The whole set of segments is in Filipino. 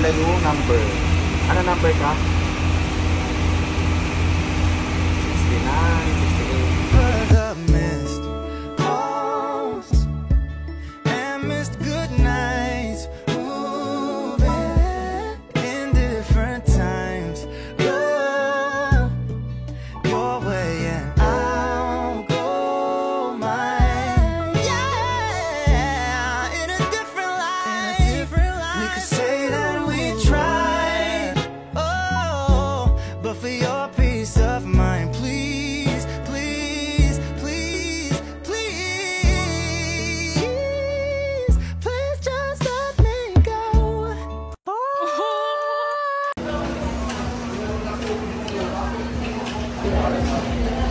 nila yung number. Ano number ka? 69, 68.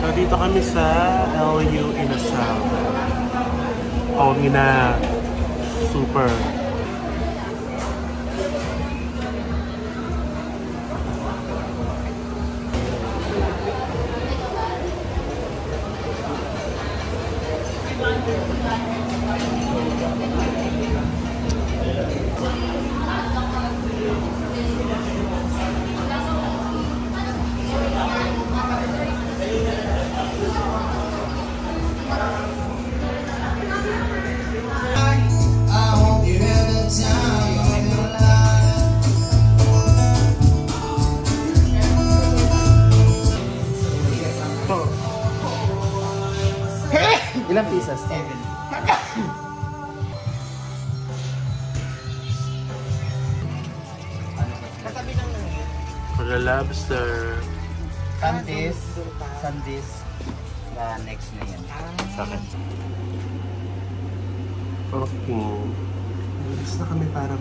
So dito kami sa LU Inasal. Na super. Ilang pieces? 7. For the lobster. Sandis. Next na yan. Sakit. Okay. Alis na kami para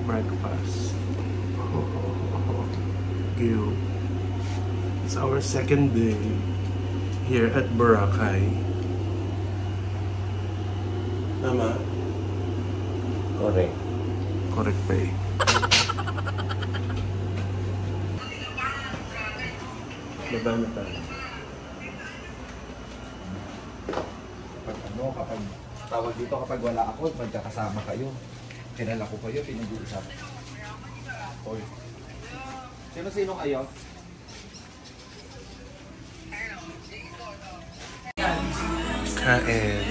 breakfast. Gil. It's our second day here at Boracay. Tama? Correct. Correct pa eh. Baba na tayo. Kapag tawag dito kapag wala ako, magkakasama kayo. Kilala ko kayo, pinag-uusapan. Oy. Sino-sino kayo? Kain.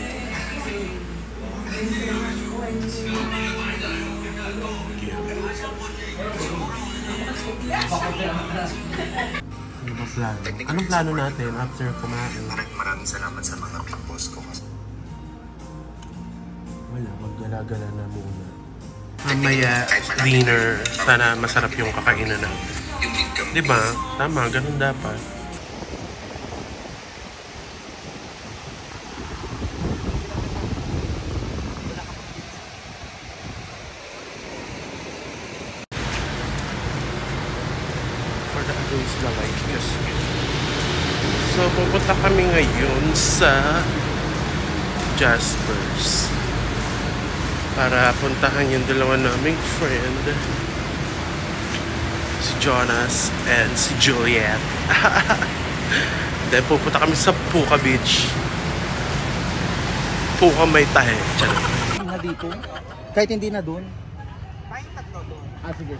Ano ba plano? Anong plano natin after kumain? Maraming salamat sa mga big boss ko. Wala, maggala-gala na muna. Mamaya, dinner. Sana masarap yung kakainan natin. Diba? Tama, ganun dapat. For the others, the light. Yes. So, pupunta kami ngayon sa Jasper's para puntahan yung dalawa naming friend, si Jonas and si Juliet. Then pupunta kami sa Puka Beach. Puka may tahe. Na dito? Kahit hindi na doon? Kahit tatlo doon. Ah, sige.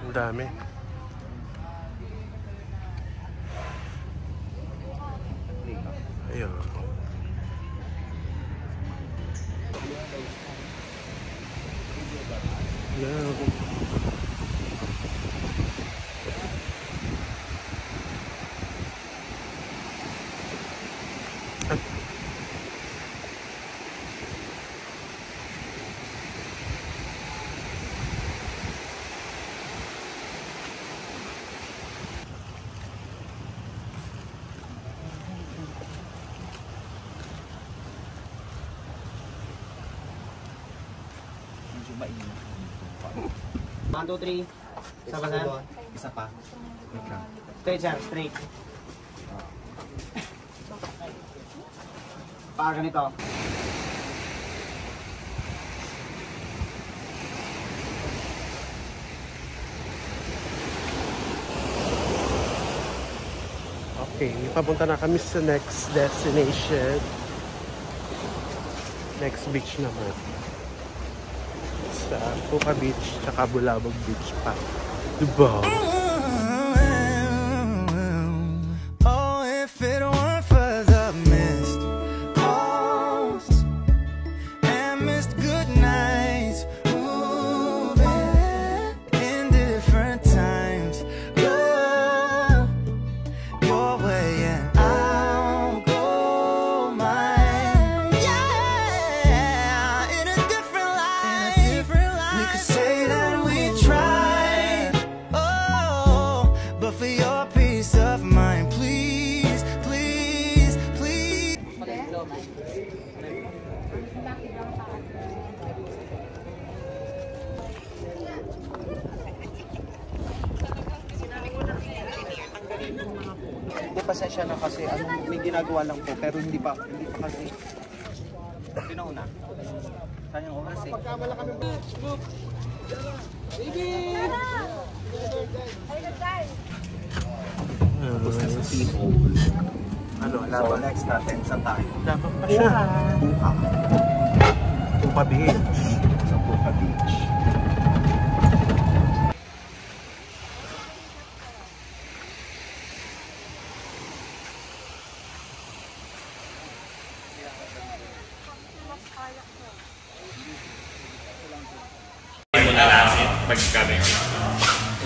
Ang dami. Ayun. One, two, three. Isa pa, sir? Isa pa. Straight, sir. Straight. Ganito. Okay, papunta na kami sa next destination. Next beach naman. Sa Puka Beach, tsaka Bulabog Beach pa. Diba? Oh, if it weren't for the mist, and missed good nights, moving in different times. Your way and I'll go mine. Yeah, in a different life. We could say that we tried. Oh, but for your peace of mind, please, please, please. Hindi, pasensya na kasi may ginagawa lang po pero hindi pa kasi pinauna. Sayang oras eh. Tapos na sa seafood. Ano, So laban? next natin, saan tayo? Laban pa siya. Puka. Puka Beach. Sa Puka Beach.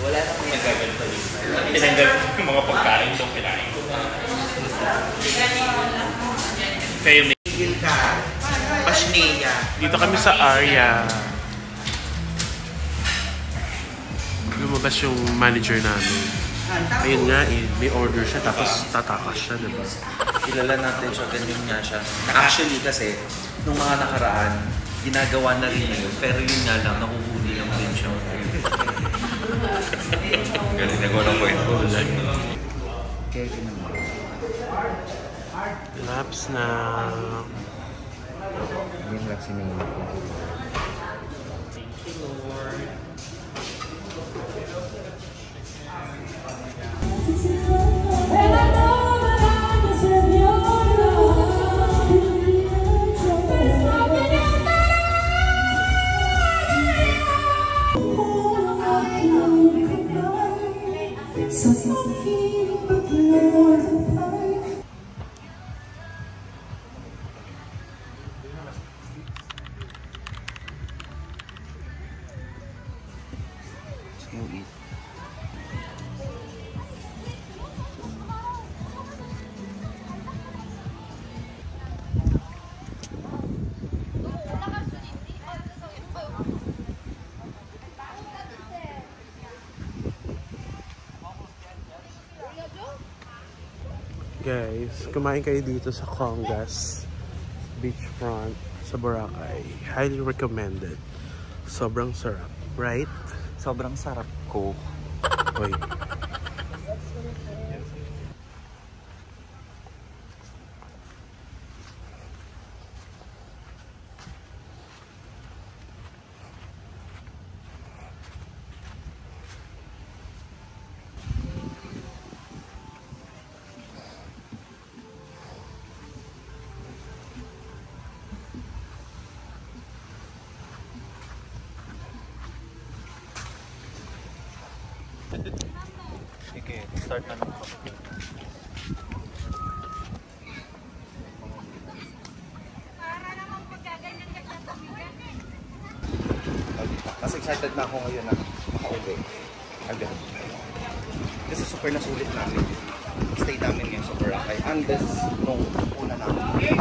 Wala na kung nagaganto yun. Tinanggal yung mga pagkain itong kinain ko. Kayo may Tigil ka. Pasneya. Dito kami sa Aria. Lumabas yung manager namin. Ayun nga eh, may order siya tapos tatakas siya, diba? kilala natin siya, ganyan nga siya. Actually kasi, nung mga nakaraan, ginagawa na rin yun. Pero yun nga lang, nakuhuli lang din siya. Galing na ko ng point ko. Kaya naman. Laps na... Yung laps na yun. Guys, kumain kayo dito sa Congas Beachfront sa Boracay. Highly recommended. Sobrang sarap, right? Sobrang sarap ko. Hoy. Okay, start na lang. Mas excited na ako ngayon na makauwi. Agad. Kasi super nasulit namin. Stay namin ngayon sa Boracay. Unless nung una namin.